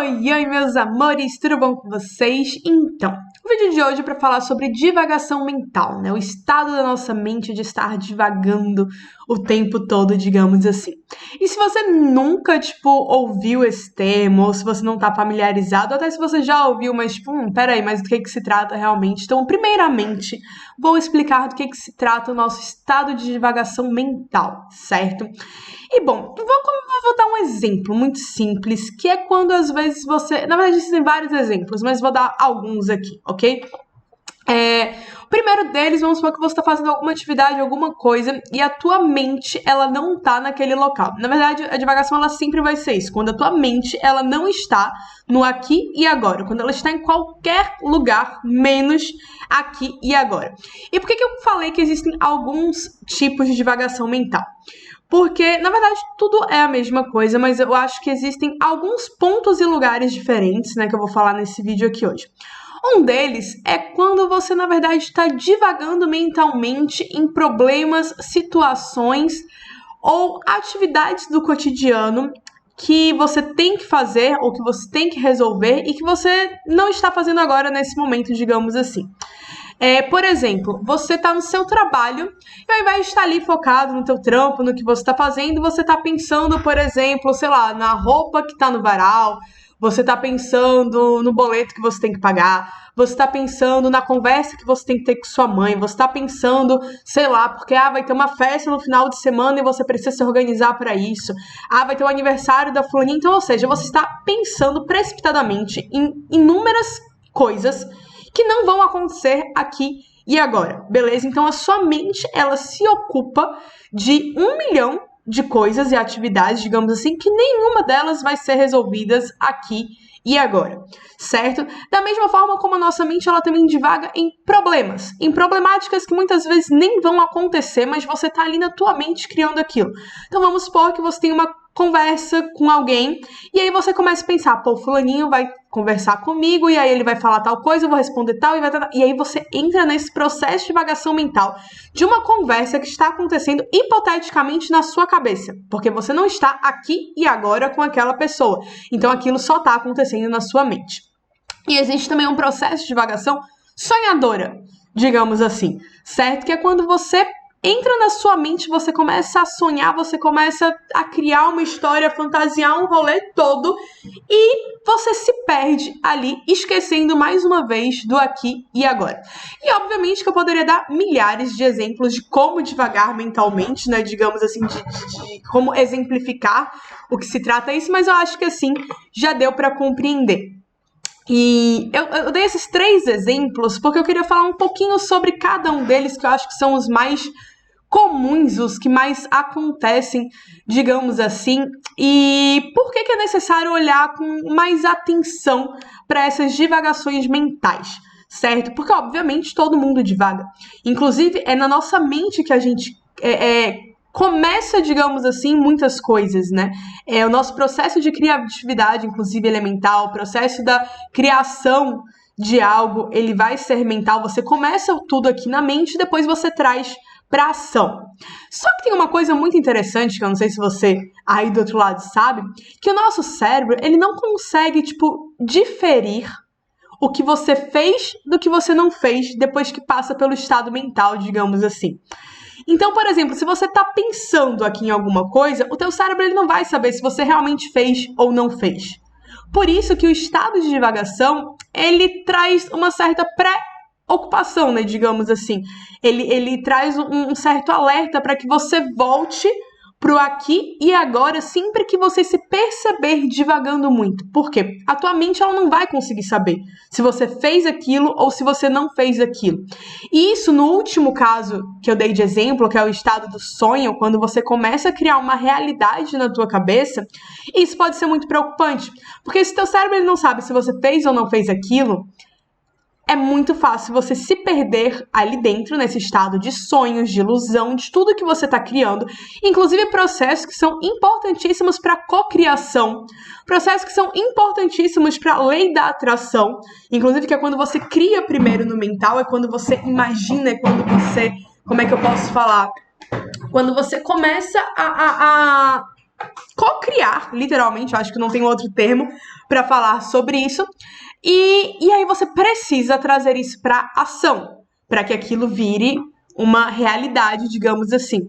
Oi, oi, meus amores, tudo bom com vocês? Então, o vídeo de hoje é para falar sobre divagação mental, né? O estado da nossa mente de estar divagando o tempo todo, digamos assim. E se você nunca, ouviu esse termo, ou se você não tá familiarizado, até se você já ouviu, mas, peraí, mas do que se trata realmente? Então, primeiramente, vou explicar do que se trata o nosso estado de divagação mental, certo? E bom, vou dar um exemplo muito simples, que é quando às vezes você... Na verdade, existem vários exemplos, mas vou dar alguns aqui, ok? O primeiro deles, vamos supor que você está fazendo alguma atividade, alguma coisa, e a tua mente, ela não tá naquele local. Na verdade, a divagação, ela sempre vai ser isso. Quando a tua mente, ela não está no aqui e agora. Quando ela está em qualquer lugar, menos aqui e agora. E por que eu falei que existem alguns tipos de divagação mental? Porque, na verdade, tudo é a mesma coisa, mas eu acho que existem alguns pontos e lugares diferentes, né, que eu vou falar nesse vídeo aqui hoje. Um deles é quando você, na verdade, está divagando mentalmente em problemas, situações ou atividades do cotidiano que você tem que fazer ou que você tem que resolver e que você não está fazendo agora nesse momento, digamos assim. Por exemplo, você tá no seu trabalho e ao invés de estar ali focado no teu trampo, no que você tá fazendo, você tá pensando, por exemplo, sei lá, na roupa que tá no varal, você tá pensando no boleto que você tem que pagar, você tá pensando na conversa que você tem que ter com sua mãe, você tá pensando, sei lá, porque vai ter uma festa no final de semana e você precisa se organizar para isso, vai ter o aniversário da fulaninha, então, ou seja, você está pensando precipitadamente em inúmeras coisas que não vão acontecer aqui e agora, beleza? Então a sua mente, ela se ocupa de 1 milhão de coisas e atividades, digamos assim, que nenhuma delas vai ser resolvidas aqui e agora, certo? Da mesma forma como a nossa mente, ela também divaga em problemas, em problemáticas que muitas vezes nem vão acontecer, mas você tá ali na tua mente criando aquilo. Então vamos supor que você tem uma conversa com alguém, e aí você começa a pensar, fulaninho vai conversar comigo, e aí ele vai falar tal coisa, eu vou responder tal, e aí você entra nesse processo de divagação mental de uma conversa que está acontecendo hipoteticamente na sua cabeça, porque você não está aqui e agora com aquela pessoa, então aquilo só está acontecendo na sua mente. E existe também um processo de divagação sonhadora, digamos assim, certo? Que é quando você entra na sua mente, você começa a sonhar, você começa a criar uma história, fantasiar um rolê todo e você se perde ali, esquecendo mais uma vez do aqui e agora. E obviamente que eu poderia dar milhares de exemplos de como divagar mentalmente, né, digamos assim, de como exemplificar o que se trata isso, mas eu acho que assim já deu para compreender. E eu dei esses 3 exemplos porque eu queria falar um pouquinho sobre cada um deles, que eu acho que são os mais comuns, os que mais acontecem, digamos assim, e por que é necessário olhar com mais atenção para essas divagações mentais, certo? Porque, obviamente, todo mundo divaga. Inclusive, é na nossa mente que a gente começa, digamos assim, muitas coisas, né? O nosso processo de criatividade, inclusive, ele é mental, o processo da criação de algo, ele vai ser mental, você começa tudo aqui na mente e depois você traz para ação. Só que tem uma coisa muito interessante, que eu não sei se você aí do outro lado sabe, que o nosso cérebro, ele não consegue, diferir o que você fez do que você não fez depois que passa pelo estado mental, digamos assim. Então, por exemplo, se você tá pensando aqui em alguma coisa, o teu cérebro ele não vai saber se você realmente fez ou não fez. Por isso que o estado de divagação, ele traz uma certa preocupação, né, digamos assim. Ele traz um certo alerta para que você volte pro aqui e agora sempre que você se perceber divagando muito. Por quê? A tua mente ela não vai conseguir saber se você fez aquilo ou se você não fez aquilo. E isso no último caso que eu dei de exemplo, que é o estado do sonho, quando você começa a criar uma realidade na tua cabeça, isso pode ser muito preocupante. Porque se teu cérebro ele não sabe se você fez ou não fez aquilo, é muito fácil você se perder ali dentro, nesse estado de sonhos, de ilusão, de tudo que você está criando, inclusive processos que são importantíssimos para a cocriação, processos que são importantíssimos para a lei da atração, inclusive que é quando você cria primeiro no mental, é quando você imagina, é quando você, como é que eu posso falar? Quando você começa a co-criar, literalmente, eu acho que não tem outro termo para falar sobre isso. E aí você precisa trazer isso para ação, para que aquilo vire uma realidade, digamos assim.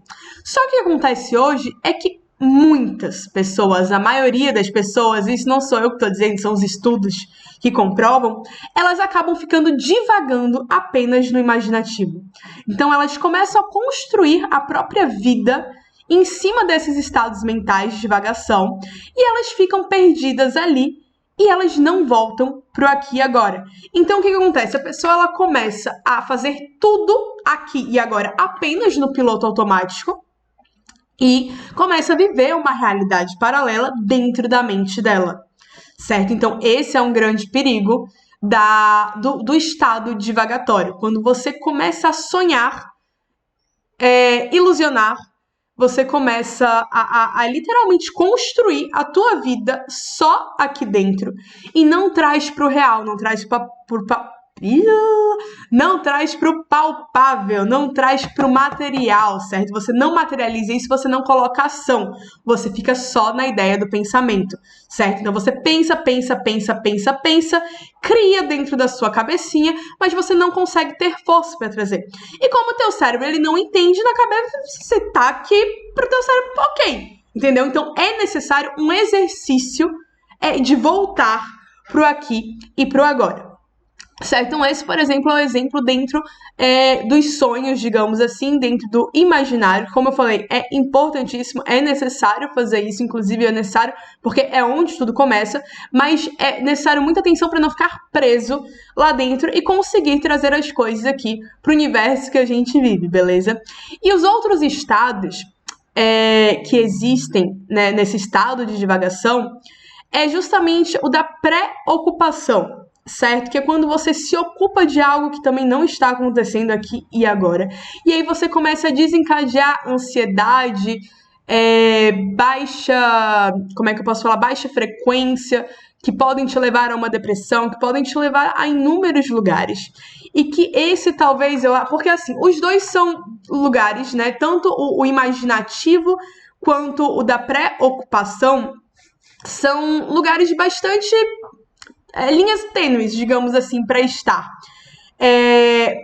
Só que o que acontece hoje é que muitas pessoas, a maioria das pessoas, isso não sou eu que estou dizendo, são os estudos que comprovam, elas acabam ficando divagando apenas no imaginativo. Então elas começam a construir a própria vida em cima desses estados mentais de divagação e elas ficam perdidas ali e elas não voltam pro aqui e agora. Então o que acontece? A pessoa ela começa a fazer tudo aqui e agora apenas no piloto automático e começa a viver uma realidade paralela dentro da mente dela, certo? Então esse é um grande perigo do estado divagatório. Quando você começa a sonhar, ilusionar, você começa a literalmente construir a tua vida só aqui dentro. E não traz pro real, não traz não traz pro palpável, não traz pro material, certo? Você não materializa isso, você não coloca ação. Você fica só na ideia do pensamento, certo? Então você pensa, cria dentro da sua cabecinha, mas você não consegue ter força para trazer. E como o teu cérebro, ele não entende na cabeça, você tá aqui pro teu cérebro, ok, entendeu? Então é necessário um exercício de voltar pro aqui e pro agora. Certo? Então esse, por exemplo, é um exemplo dentro dos sonhos, digamos assim, dentro do imaginário. Como eu falei, é importantíssimo, é necessário fazer isso, inclusive é necessário, porque é onde tudo começa, mas é necessário muita atenção para não ficar preso lá dentro e conseguir trazer as coisas aqui pro universo que a gente vive, beleza? E os outros estados que existem, né, nesse estado de divagação é justamente o da pré-ocupação, certo? Que é quando você se ocupa de algo que também não está acontecendo aqui e agora. E aí você começa a desencadear ansiedade, baixa frequência, que podem te levar a uma depressão, que podem te levar a inúmeros lugares. E que esse talvez, porque assim, os dois são lugares, né? Tanto o imaginativo quanto o da pré-ocupação são lugares de bastante linhas tênues, digamos assim, para estar.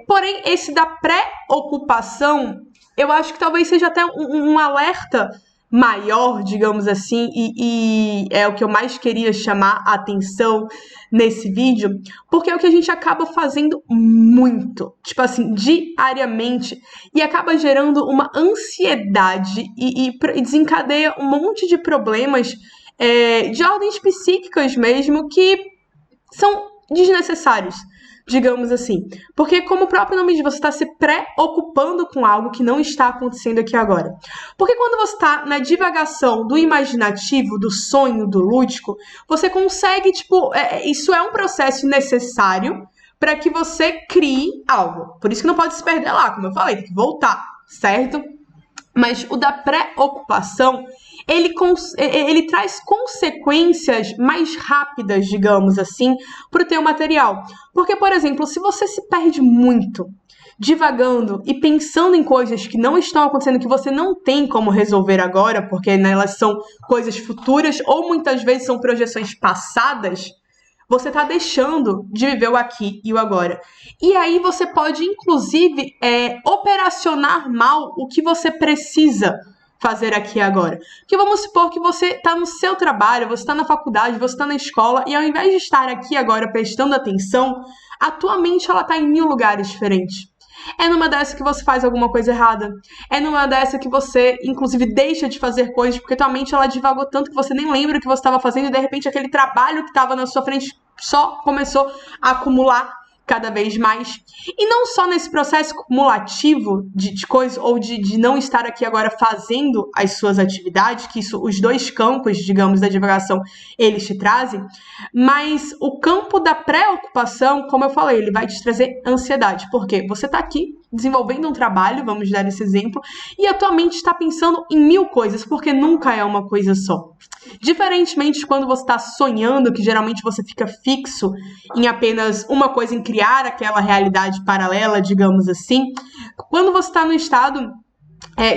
Porém, esse da pré-ocupação, eu acho que talvez seja até um alerta maior, digamos assim, e é o que eu mais queria chamar a atenção nesse vídeo, porque é o que a gente acaba fazendo muito, tipo assim, diariamente, e acaba gerando uma ansiedade e desencadeia um monte de problemas de ordens psíquicas mesmo, que são desnecessários, digamos assim. Porque, como o próprio nome diz, você está se preocupando com algo que não está acontecendo aqui agora. Porque quando você está na divagação do imaginativo, do sonho, do lúdico, você consegue, isso é um processo necessário para que você crie algo. Por isso que não pode se perder lá, como eu falei, tem que voltar, certo? Mas o da preocupação, ele traz consequências mais rápidas, digamos assim, para o teu material. Porque, por exemplo, se você se perde muito, divagando e pensando em coisas que não estão acontecendo, que você não tem como resolver agora, porque né, elas são coisas futuras ou muitas vezes são projeções passadas, você está deixando de viver o aqui e o agora. E aí você pode, inclusive, operacionar mal o que você precisa fazer aqui e agora. Porque vamos supor que você está no seu trabalho, você está na faculdade, você está na escola, e ao invés de estar aqui agora prestando atenção, a tua mente está em 1000 lugares diferentes. É numa dessa que você faz alguma coisa errada. É numa dessa que você, inclusive, deixa de fazer coisas, porque tua mente ela divagou tanto que você nem lembra o que você estava fazendo e, de repente, aquele trabalho que estava na sua frente só começou a acumular cada vez mais. E não só nesse processo cumulativo de coisas, ou de não estar aqui agora fazendo as suas atividades, que isso, os dois campos, digamos, da divagação, eles te trazem, mas o campo da preocupação, como eu falei, ele vai te trazer ansiedade, porque você tá aqui desenvolvendo um trabalho, vamos dar esse exemplo, e a tua mente está pensando em 1000 coisas, porque nunca é uma coisa só. Diferentemente de quando você está sonhando, que geralmente você fica fixo em apenas uma coisa, em criar aquela realidade paralela, digamos assim, quando você está no estado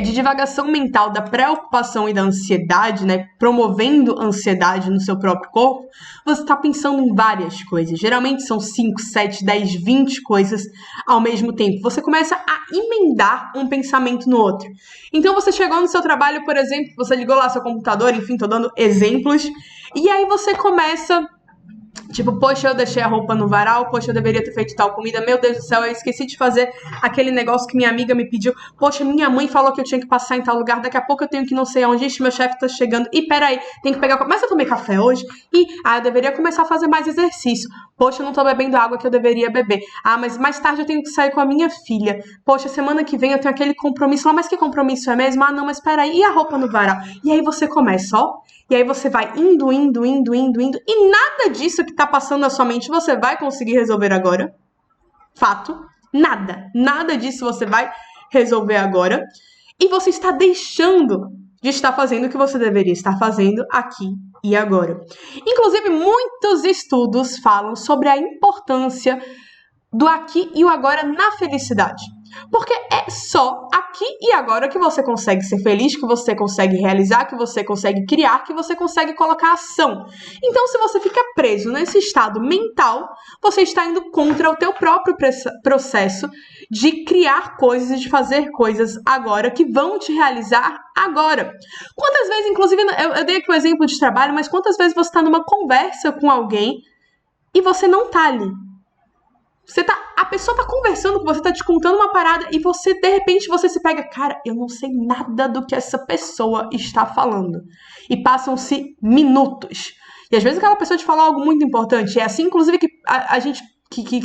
de divagação mental, da preocupação e da ansiedade, né, promovendo ansiedade no seu próprio corpo, você está pensando em várias coisas. Geralmente são 5, 7, 10, 20 coisas ao mesmo tempo. Você começa a emendar um pensamento no outro. Então você chegou no seu trabalho, por exemplo, você ligou lá seu computador, enfim, tô dando exemplos, e aí você começa... Tipo, poxa, eu deixei a roupa no varal, poxa, eu deveria ter feito tal comida, meu Deus do céu, eu esqueci de fazer aquele negócio que minha amiga me pediu, poxa, minha mãe falou que eu tinha que passar em tal lugar, daqui a pouco eu tenho que não sei aonde, ixi, meu chefe tá chegando, e peraí, tem que pegar, mas eu tomei café hoje, eu deveria começar a fazer mais exercício, poxa, eu não tô bebendo água que eu deveria beber, mas mais tarde eu tenho que sair com a minha filha, poxa, semana que vem eu tenho aquele compromisso lá, mas que compromisso é mesmo? Não, mas peraí, e a roupa no varal? E aí você começa, ó, e aí você vai indo, e nada disso que tá passando na sua mente você vai conseguir resolver agora. Fato. Nada disso você vai resolver agora. E você está deixando de estar fazendo o que você deveria estar fazendo aqui e agora. Inclusive, muitos estudos falam sobre a importância do aqui e o agora na felicidade. Porque é só aqui e agora que você consegue ser feliz, que você consegue realizar, que você consegue criar, que você consegue colocar ação. Então, se você fica preso nesse estado mental, você está indo contra o teu próprio processo de criar coisas e de fazer coisas agora que vão te realizar agora. Quantas vezes, inclusive, eu dei aqui um exemplo de trabalho, mas quantas vezes você está numa conversa com alguém e você não tá ali? A pessoa tá conversando com você, tá te contando uma parada e você, de repente, você se pega, cara, eu não sei nada do que essa pessoa está falando. E passam-se minutos. E às vezes aquela pessoa te fala algo muito importante. É assim, inclusive, que a gente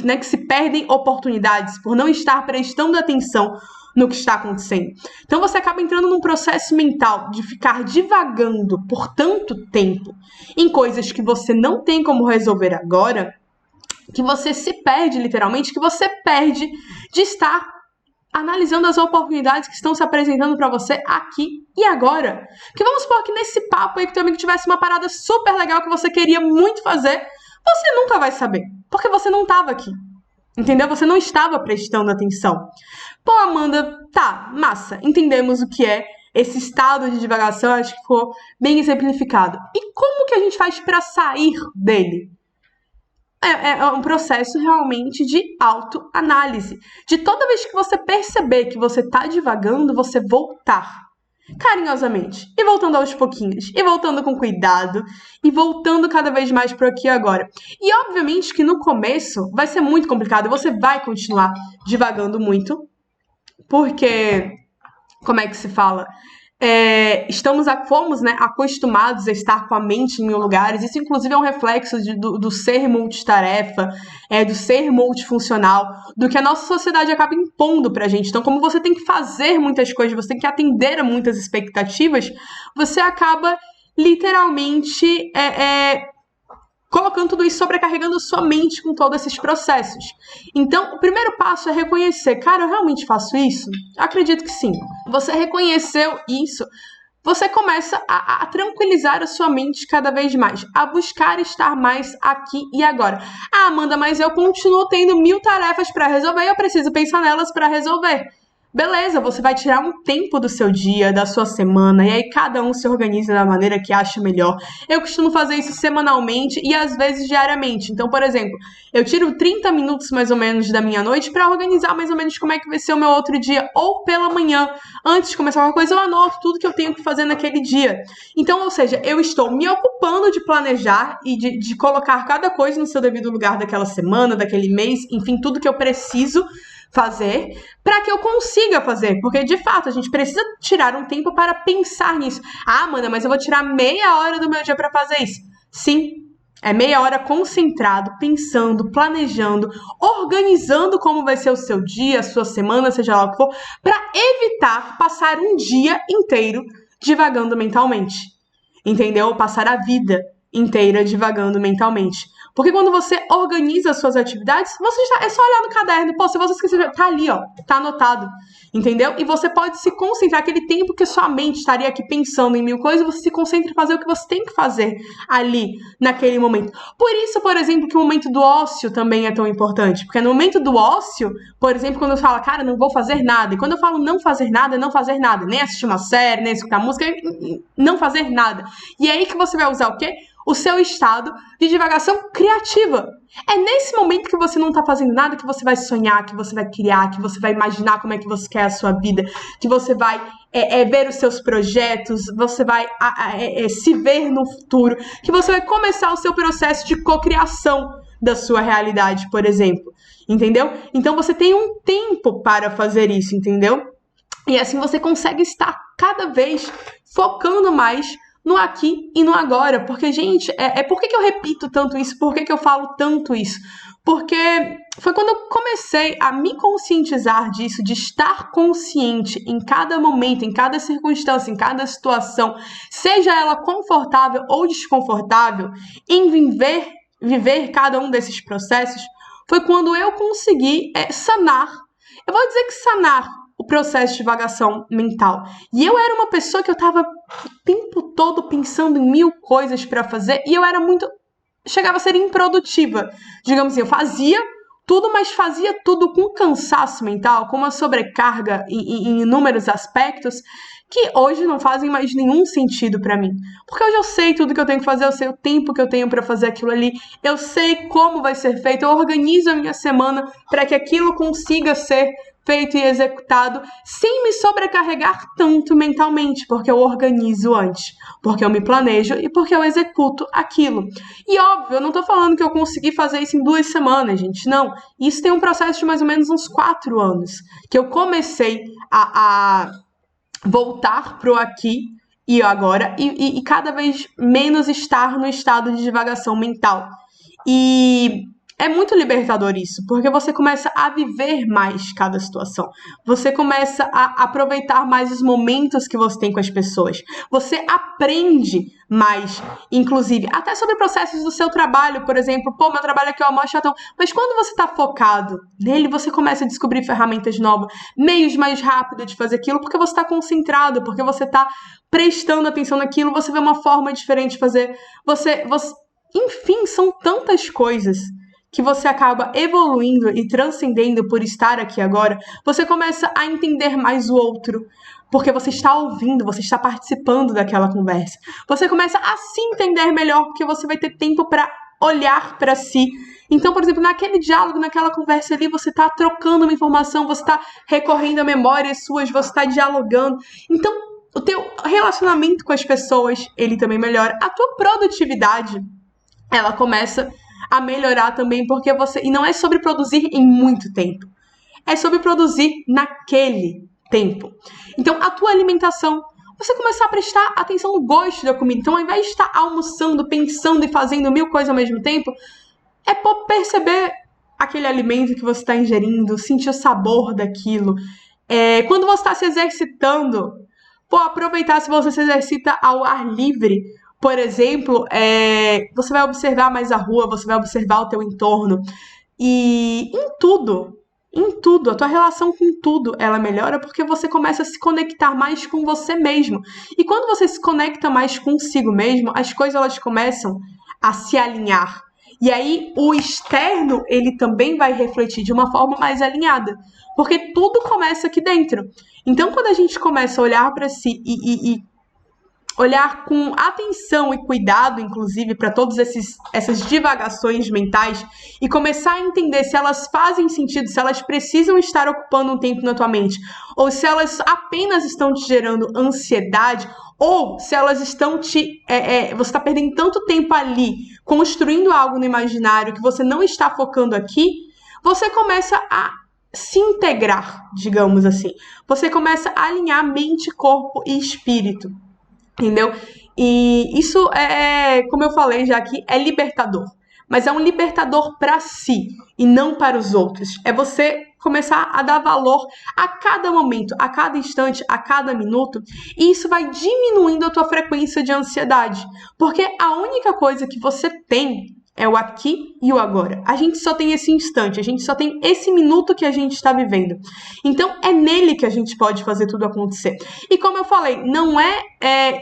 né, que se perdem oportunidades por não estar prestando atenção no que está acontecendo. Então você acaba entrando num processo mental de ficar divagando por tanto tempo em coisas que você não tem como resolver agora, que você se perde, literalmente, que você perde de estar analisando as oportunidades que estão se apresentando pra você aqui e agora. Porque vamos supor que nesse papo aí que teu amigo tivesse uma parada super legal que você queria muito fazer, você nunca vai saber, porque você não tava aqui. Entendeu? Você não estava prestando atenção. Pô, Amanda, tá, massa, entendemos o que é esse estado de divagação, acho que ficou bem exemplificado. E como que a gente faz pra sair dele? É um processo realmente de autoanálise. De toda vez que você perceber que você tá divagando, você voltar carinhosamente. E voltando aos pouquinhos. E voltando com cuidado. E voltando cada vez mais pro aqui e agora. E obviamente que no começo vai ser muito complicado. Você vai continuar divagando muito. Porque, como é que se fala? Fomos, né, acostumados a estar com a mente em mil lugares. Isso, inclusive, é um reflexo do ser multitarefa, do ser multifuncional, do que a nossa sociedade acaba impondo pra gente. Então, como você tem que fazer muitas coisas, você tem que atender a muitas expectativas, você acaba, literalmente, colocando tudo isso, sobrecarregando sua mente com todos esses processos. Então, o primeiro passo é reconhecer, cara, eu realmente faço isso? Acredito que sim. Você reconheceu isso, você começa a tranquilizar a sua mente cada vez mais, a buscar estar mais aqui e agora. Amanda, mas eu continuo tendo 1000 tarefas para resolver e eu preciso pensar nelas para resolver. Beleza, você vai tirar um tempo do seu dia, da sua semana, e aí cada um se organiza da maneira que acha melhor. Eu costumo fazer isso semanalmente e às vezes diariamente. Então, por exemplo, eu tiro 30 minutos mais ou menos da minha noite para organizar mais ou menos como é que vai ser o meu outro dia, ou pela manhã, antes de começar alguma coisa, eu anoto tudo que eu tenho que fazer naquele dia. Então, ou seja, eu estou me ocupando de planejar e de colocar cada coisa no seu devido lugar daquela semana, daquele mês, enfim, tudo que eu preciso fazer, para que eu consiga fazer, porque de fato a gente precisa tirar um tempo para pensar nisso. Amanda, mas eu vou tirar meia hora do meu dia para fazer isso. Sim, é meia hora concentrado, pensando, planejando, organizando como vai ser o seu dia, a sua semana, seja lá o que for, para evitar passar um dia inteiro divagando mentalmente. Entendeu? Passar a vida inteira divagando mentalmente. Porque quando você organiza as suas atividades, é só olhar no caderno. Pô, se você esquecer, tá ali, ó, tá anotado, entendeu? E você pode se concentrar, aquele tempo que sua mente estaria aqui pensando em mil coisas, você se concentra em fazer o que você tem que fazer ali, naquele momento. Por isso, por exemplo, que o momento do ócio também é tão importante. Porque no momento do ócio, por exemplo, quando eu falo, cara, não vou fazer nada. E quando eu falo não fazer nada, é não fazer nada. Nem assistir uma série, nem escutar música, não fazer nada. E é aí que você vai usar o quê? O seu estado de divagação criativa. É nesse momento que você não tá fazendo nada que você vai sonhar, que você vai criar, que você vai imaginar como é que você quer a sua vida, que você vai ver os seus projetos, você vai se ver no futuro, que você vai começar o seu processo de cocriação da sua realidade, por exemplo. Entendeu? Então você tem um tempo para fazer isso, entendeu? E assim você consegue estar cada vez focando mais no aqui e no agora. Porque, gente, por que eu repito tanto isso? Por que eu falo tanto isso? Porque foi quando eu comecei a me conscientizar disso, de estar consciente em cada momento, em cada circunstância, em cada situação, seja ela confortável ou desconfortável, em viver cada um desses processos, foi quando eu consegui sanar. Eu vou dizer que sanar o processo de divagação mental. E eu era uma pessoa que eu tava o tempo todo pensando em mil coisas para fazer e eu era chegava a ser improdutiva. Digamos assim, eu fazia tudo, mas fazia tudo com cansaço mental, com uma sobrecarga em inúmeros aspectos que hoje não fazem mais nenhum sentido para mim. Porque hoje eu sei tudo que eu tenho que fazer, eu sei o tempo que eu tenho para fazer aquilo ali, eu sei como vai ser feito, eu organizo a minha semana para que aquilo consiga ser feito e executado sem me sobrecarregar tanto mentalmente, porque eu organizo antes, porque eu me planejo e porque eu executo aquilo. E óbvio, eu não tô falando que eu consegui fazer isso em 2 semanas, gente, não. Isso tem um processo de mais ou menos uns 4 anos, que eu comecei a voltar pro aqui e agora e cada vez menos estar no estado de divagação mental. E é muito libertador isso, porque você começa a viver mais cada situação. Você começa a aproveitar mais os momentos que você tem com as pessoas. Você aprende mais, inclusive, até sobre processos do seu trabalho, por exemplo. Pô, meu trabalho aqui é uma chatão. Mas quando você tá focado nele, você começa a descobrir ferramentas novas, meios mais rápidos de fazer aquilo, porque você tá concentrado, porque você tá prestando atenção naquilo, você vê uma forma diferente de fazer. Enfim, são tantas coisas que você acaba evoluindo e transcendendo por estar aqui agora. Você começa a entender mais o outro, porque você está ouvindo, você está participando daquela conversa. Você começa a se entender melhor, porque você vai ter tempo para olhar para si. Então, por exemplo, naquele diálogo, naquela conversa ali, você está trocando uma informação, você está recorrendo a memórias suas, você está dialogando. Então, o teu relacionamento com as pessoas, ele também melhora. A tua produtividade, ela começa a melhorar também, porque e não é sobre produzir em muito tempo, é sobre produzir naquele tempo. Então, a tua alimentação, você começar a prestar atenção no gosto da comida. Então, ao invés de estar almoçando, pensando e fazendo mil coisas ao mesmo tempo, é perceber aquele alimento que você está ingerindo, sentir o sabor daquilo. Quando você está se exercitando, aproveitar se você se exercita ao ar livre. Por exemplo, você vai observar mais a rua, você vai observar o teu entorno. E em tudo, a tua relação com tudo, ela melhora porque você começa a se conectar mais com você mesmo. E quando você se conecta mais consigo mesmo, as coisas elas começam a se alinhar. E aí o externo, ele também vai refletir de uma forma mais alinhada. Porque tudo começa aqui dentro. Então, quando a gente começa a olhar para si e olhar com atenção e cuidado, inclusive, para todas essas divagações mentais e começar a entender se elas fazem sentido, se elas precisam estar ocupando um tempo na tua mente, ou se elas apenas estão te gerando ansiedade, ou se elas estão você está perdendo tanto tempo ali construindo algo no imaginário que você não está focando aqui, você começa a se integrar, digamos assim. Você começa a alinhar mente, corpo e espírito. Entendeu? E isso como eu falei já aqui, é libertador. Mas é um libertador para si e não para os outros. É você começar a dar valor a cada momento, a cada instante, a cada minuto. E isso vai diminuindo a tua frequência de ansiedade. Porque a única coisa que você tem É o aqui e o agora. A gente só tem esse instante, a gente só tem esse minuto que a gente está vivendo. Então, é nele que a gente pode fazer tudo acontecer. E como eu falei, não é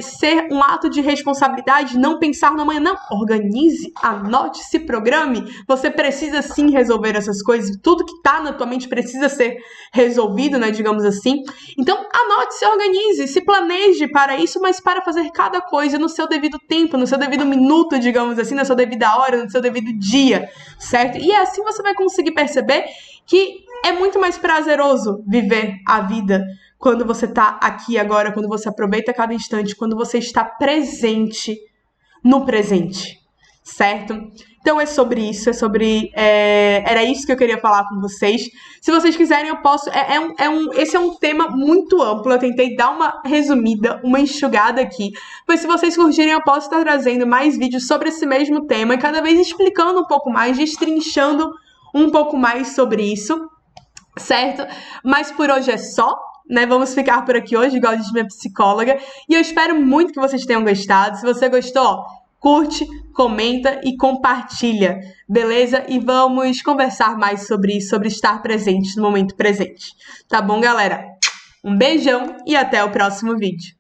ser um ato de responsabilidade, não pensar no amanhã, não. Organize, anote, se programe. Você precisa sim resolver essas coisas. Tudo que está na tua mente precisa ser resolvido, né, digamos assim. Então, anote, se organize, se planeje para isso, mas para fazer cada coisa no seu devido tempo, no seu devido minuto, digamos assim, na sua devida hora, no seu devido dia, certo? E assim você vai conseguir perceber que é muito mais prazeroso viver a vida quando você tá aqui agora, quando você aproveita cada instante, quando você está presente no presente, certo? Então é sobre isso, era isso que eu queria falar com vocês. Se vocês quiserem, eu posso. Esse é um tema muito amplo. Eu tentei dar uma resumida, uma enxugada aqui. Mas se vocês curtirem, eu posso estar trazendo mais vídeos sobre esse mesmo tema e cada vez explicando um pouco mais, destrinchando um pouco mais sobre isso, certo? Mas por hoje é só. Né, vamos ficar por aqui hoje, igual diz minha psicóloga. E eu espero muito que vocês tenham gostado. Se você gostou, ó, curte, comenta e compartilha, beleza? E vamos conversar mais sobre isso, sobre estar presente no momento presente. Tá bom, galera? Um beijão e até o próximo vídeo.